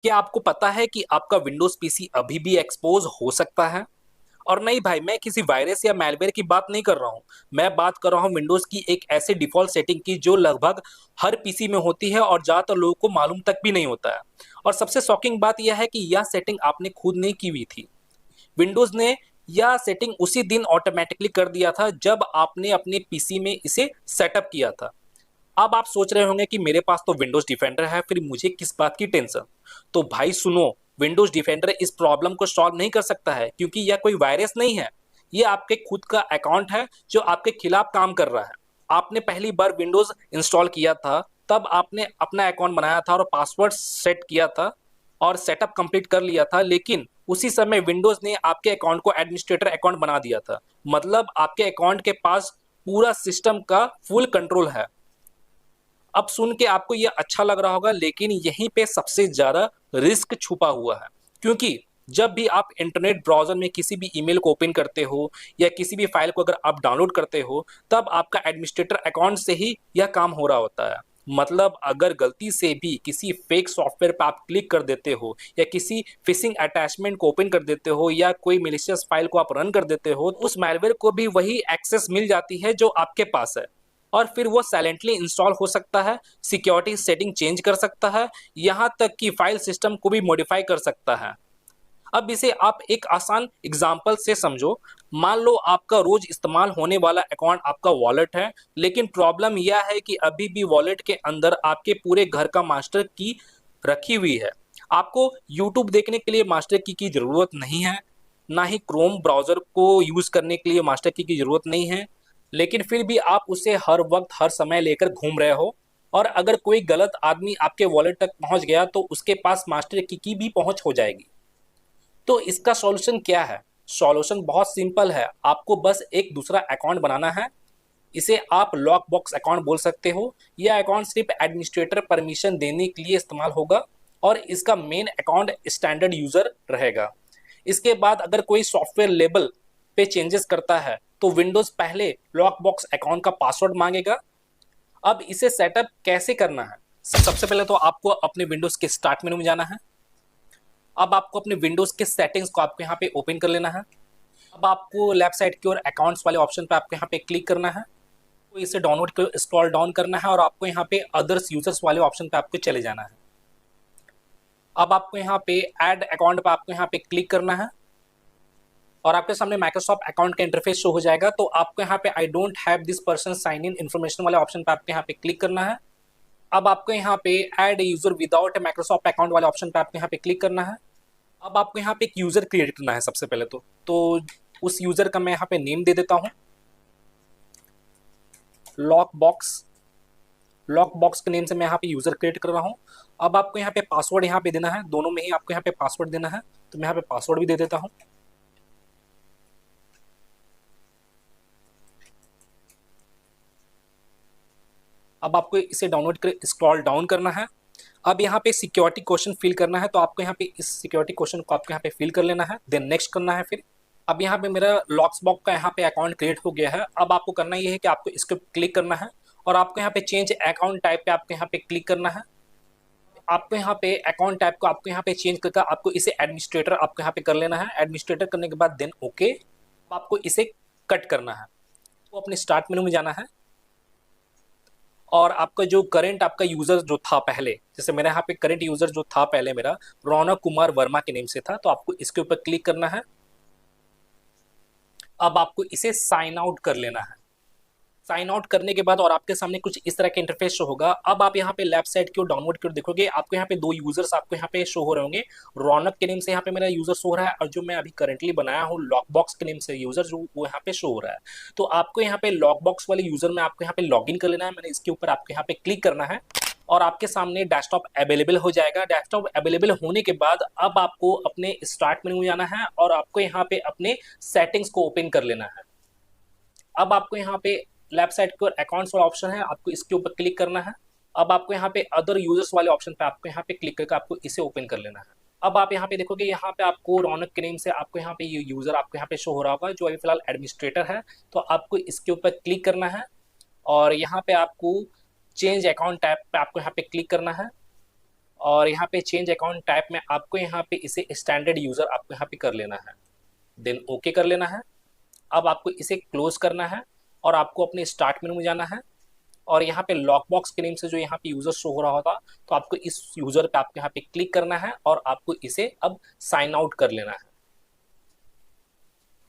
क्या आपको पता है कि आपका विंडोज पीसी अभी भी एक्सपोज हो सकता है? और नहीं भाई, मैं किसी वायरस या मैलवेयर की बात नहीं कर रहा हूँ। मैं बात कर रहा हूँ विंडोज की एक ऐसे डिफ़ॉल्ट सेटिंग की जो लगभग हर पीसी में होती है और ज़्यादातर लोगों को मालूम तक भी नहीं होता है। और सबसे शॉकिंग बात यह है कि यह सेटिंग आपने खुद नहीं की हुई थी। विंडोज ने यह सेटिंग उसी दिन ऑटोमेटिकली कर दिया था जब आपने अपने पीसी में इसे सेटअप किया था। अब आप सोच रहे होंगे कि मेरे पास तो विंडोज डिफेंडर है, फिर मुझे किस बात की टेंशन। तो भाई सुनो, विंडोज डिफेंडर इस प्रॉब्लम को सॉल्व नहीं कर सकता है, क्योंकि यह कोई वायरस नहीं है। यह आपके खुद का अकाउंट है जो आपके खिलाफ काम कर रहा है। आपने पहली बार विंडोज इंस्टॉल किया था, तब आपने अपना अकाउंट बनाया था और पासवर्ड सेट किया था और सेटअप कंप्लीट कर लिया था, लेकिन उसी समय विंडोज ने आपके अकाउंट को एडमिनिस्ट्रेटर अकाउंट बना दिया था। मतलब आपके अकाउंट के पास पूरा सिस्टम का फुल कंट्रोल है। अब सुन के आपको ये अच्छा लग रहा होगा, लेकिन यहीं पे सबसे ज़्यादा रिस्क छुपा हुआ है। क्योंकि जब भी आप इंटरनेट ब्राउज़र में किसी भी ईमेल को ओपन करते हो या किसी भी फाइल को अगर आप डाउनलोड करते हो, तब आपका एडमिनिस्ट्रेटर अकाउंट से ही यह काम हो रहा होता है। मतलब अगर गलती से भी किसी फेक सॉफ्टवेयर पे आप क्लिक कर देते हो या किसी फिशिंग अटैचमेंट को ओपन कर देते हो या कोई मैलिशियस फाइल को आप रन कर देते हो, तो उस मैलवेयर को भी वही एक्सेस मिल जाती है जो आपके पास है। और फिर वो साइलेंटली इंस्टॉल हो सकता है, सिक्योरिटी सेटिंग चेंज कर सकता है, यहाँ तक कि फाइल सिस्टम को भी मॉडिफाई कर सकता है। अब इसे आप एक आसान एग्जाम्पल से समझो। मान लो आपका रोज इस्तेमाल होने वाला अकाउंट आपका वॉलेट है, लेकिन प्रॉब्लम यह है कि अभी भी वॉलेट के अंदर आपके पूरे घर का मास्टर की रखी हुई है। आपको यूट्यूब देखने के लिए मास्टर की ज़रूरत नहीं है, ना ही क्रोम ब्राउज़र को यूज़ करने के लिए मास्टर की ज़रूरत नहीं है, लेकिन फिर भी आप उसे हर वक्त हर समय लेकर घूम रहे हो। और अगर कोई गलत आदमी आपके वॉलेट तक पहुंच गया तो उसके पास मास्टर की भी पहुंच हो जाएगी। तो इसका सॉल्यूशन क्या है? सॉल्यूशन बहुत सिंपल है, आपको बस एक दूसरा अकाउंट बनाना है। इसे आप लॉक बॉक्स अकाउंट बोल सकते हो। यह अकाउंट सिर्फ एडमिनिस्ट्रेटर परमिशन देने के लिए इस्तेमाल होगा और इसका मेन अकाउंट स्टैंडर्ड यूजर रहेगा। इसके बाद अगर कोई सॉफ्टवेयर लेबल पे चेंजेस करता है तो विंडोज पहले लॉक बॉक्स अकाउंट का पासवर्ड मांगेगा। अब इसे सेटअप कैसे करना है? सबसे पहले तो आपको अपने विंडोज के स्टार्ट मेनू में जाना है। अब आपको अपने विंडोज के सेटिंग्स को आपको यहाँ पे ओपन कर लेना है। अब आपको लेफ्ट साइड की ओर अकाउंट्स वाले ऑप्शन पे आपको यहाँ पे क्लिक करना है। तो इसे डाउनलोड कर स्क्रॉल डाउन करना है और आपको यहाँ पे अदर्स यूजर्स वाले ऑप्शन पे आपको चले जाना है। अब आपको यहाँ पे ऐड अकाउंट पे आपको यहाँ पे क्लिक करना है और आपके सामने माइक्रोसॉफ्ट अकाउंट का इंटरफेस शो हो जाएगा। तो आपको यहाँ पे I don't have this person sign in information वाले ऑप्शन पे आपको यहाँ पे क्लिक करना है। अब आपको यहाँ पे add user without Microsoft account वाले ऑप्शन पे आपको यहाँ पे क्लिक करना है। अब आपको यहाँ पे एक यूजर क्रिएट करना है सबसे पहले तो उस यूजर का मैं यहाँ पे नेम दे देता हूँ, लॉक बॉक्स के नेम से मैं यहाँ पे यूजर क्रिएट कर रहा हूँ। अब आपको यहाँ पे पासवर्ड यहाँ पे देना है, दोनों में ही आपको यहाँ पे पासवर्ड देना है। तो मैं यहाँ पे पासवर्ड भी दे देता हूँ। अब आपको इसे डाउनलोड कर स्क्रॉल डाउन करना है। अब यहाँ पे सिक्योरिटी क्वेश्चन फिल करना है, तो आपको यहाँ पे इस सिक्योरिटी क्वेश्चन को आपको यहाँ पे फिल कर लेना है, देन नेक्स्ट करना है। फिर अब यहाँ पे मेरा लॉक्सबॉक्स का यहाँ पे अकाउंट क्रिएट हो गया है। अब आपको करना ये है कि आपको इसको क्लिक करना है और आपको यहाँ पे चेंज अकाउंट टाइप पे आपको यहाँ पे क्लिक करना है। आपको यहाँ पे अकाउंट टाइप को आपको यहाँ पे चेंज करके आपको इसे एडमिनिस्ट्रेटर आपको यहाँ पे कर लेना है। एडमिनिस्ट्रेटर करने के बाद देन ओके, आपको इसे कट करना है। तो अपने स्टार्ट मेनू में जाना है और आपका जो करंट आपका यूजर जो था पहले, जैसे मेरे यहाँ पे करंट यूजर जो था पहले मेरा रौनक कुमार वर्मा के नेम से था, तो आपको इसके ऊपर क्लिक करना है। अब आपको इसे साइन आउट कर लेना है। साइन आउट करने के बाद और आपके सामने कुछ इस तरह का इंटरफेस शो होगा। अब आप यहाँ पे लेफ्ट साइड की ओर डाउनलोड की ओर देखोगे, आपको यहाँ पे दो यूजर्स आपको यहाँ पे शो हो रहे होंगे। रौनक के नेम से यहाँ पे मेरा यूजर शो हो रहा है और जो मैं अभी करंटली बनाया हूँ लॉक बॉक्स के नेम से यूजर जो वो यहाँ पे शो हो रहा है। तो आपको यहाँ पे लॉक बॉक्स वाले यूजर में आपको यहाँ पे लॉग इन कर लेना है। मैंने इसके ऊपर आपको यहाँ पे क्लिक करना है और आपके सामने डेस्कटॉप अवेलेबल हो जाएगा। डेस्कटॉप अवेलेबल होने के बाद अब आपको अपने स्टार्ट मेनू में जाना है और आपको यहाँ पे अपने सेटिंग्स को ओपन कर लेना है। अब आपको यहाँ पे लेफ्ट साइड की ओर अकाउंट्स वाला ऑप्शन है, आपको इसके ऊपर क्लिक करना है। अब आपको यहाँ पे अदर यूजर्स वाले ऑप्शन पे आपको यहाँ पे क्लिक करके आपको इसे ओपन कर लेना है। अब आप यहाँ पे देखोगे, यहाँ पे आपको रौनक के नेम से आपको यहाँ पे ये यूजर आपको यहाँ पे शो हो रहा होगा जो अभी फिलहाल एडमिनिस्ट्रेटर है। तो आपको इसके ऊपर क्लिक करना है और यहाँ पे आपको चेंज अकाउंट टैब पे आपको यहाँ पे क्लिक करना है और यहाँ पे चेंज अकाउंट टाइप में आपको यहाँ पे इसे स्टैंडर्ड यूजर आपको यहाँ पे कर लेना है, देन ओके कर लेना है। अब आपको इसे क्लोज करना है और आपको अपने स्टार्ट मेनू में जाना है और यहाँ पे लॉक बॉक्स के नेम से जो यहाँ पे यूजर शो हो रहा होता, तो आपको इस यूजर पे आपको यहाँ पे क्लिक करना है और आपको इसे अब साइन आउट कर लेना है।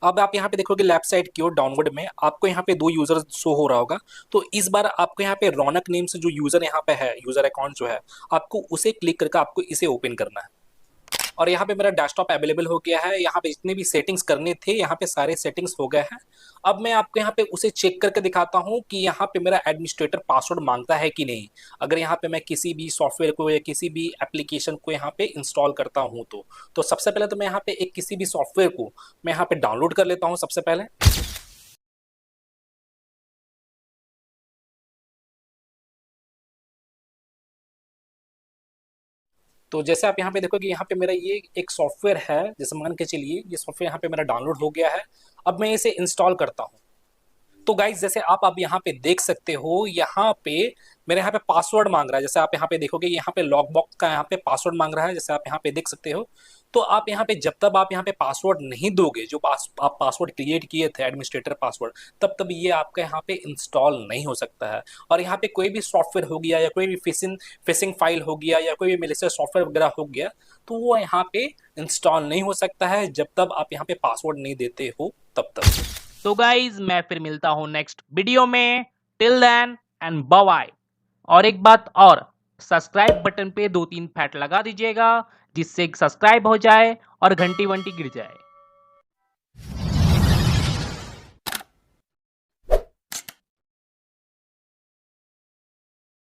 अब आप यहाँ पे देखोगे लेफ्ट साइड की ओर डाउनवर्ड में आपको यहाँ पे दो यूजर शो हो रहा होगा। तो इस बार आपको यहाँ पे रौनक नेम से जो यूजर यहाँ पे है, यूजर अकाउंट जो है, आपको उसे क्लिक करके आपको इसे ओपन करना है। और यहाँ पे मेरा डेस्कटॉप अवेलेबल हो गया है। यहाँ पे जितने भी सेटिंग्स करने थे यहाँ पे सारे सेटिंग्स हो गए हैं। अब मैं आपको यहाँ पे उसे चेक करके दिखाता हूँ कि यहाँ पे मेरा एडमिनिस्ट्रेटर पासवर्ड मांगता है कि नहीं। अगर यहाँ पे मैं किसी भी सॉफ्टवेयर को या किसी भी एप्लीकेशन को यहाँ पे इंस्टॉल करता हूँ तो सबसे पहले तो मैं यहाँ पे एक किसी भी सॉफ्टवेयर को मैं यहाँ पे डाउनलोड कर लेता हूँ सबसे पहले। तो जैसे आप यहाँ पे देखोगे यहाँ पे मेरा ये एक सॉफ्टवेयर है, जैसे मान के चलिए ये सॉफ्टवेयर यहाँ पे मेरा डाउनलोड हो गया है। अब मैं इसे इंस्टॉल करता हूँ। तो गाइज जैसे आप यहाँ पे देख सकते हो, यहाँ पे मेरे यहाँ पे पासवर्ड मांग रहा है। जैसे आप यहाँ पे देखोगे यहाँ पे लॉक बॉक्स का यहाँ पे पासवर्ड मांग रहा है, जैसे आप यहाँ पे देख सकते हो। तो आप यहाँ पे जब तक आप यहाँ पे पासवर्ड नहीं दोगे, जो आप पासवर्ड क्रिएट किए थे एडमिनिस्ट्रेटर पासवर्ड, तब ये आपका यहाँ पे इंस्टॉल नहीं हो सकता है। और यहाँ पे कोई भी सॉफ्टवेयर हो गया या कोई भी फिशिंग फाइल हो गया या कोई भी मेलिशियस सॉफ्टवेयर वगैरह हो गया, तो वो यहाँ पे इंस्टॉल नहीं हो सकता है जब तक आप यहाँ पे पासवर्ड नहीं देते हो तब तक। तो गाइज मैं फिर मिलता हूं नेक्स्ट वीडियो में। Till then and bye. और एक बात और, सब्सक्राइब बटन पे 2-3 फैट लगा दीजिएगा जिससे सब्सक्राइब हो जाए और घंटी वंटी गिर जाए।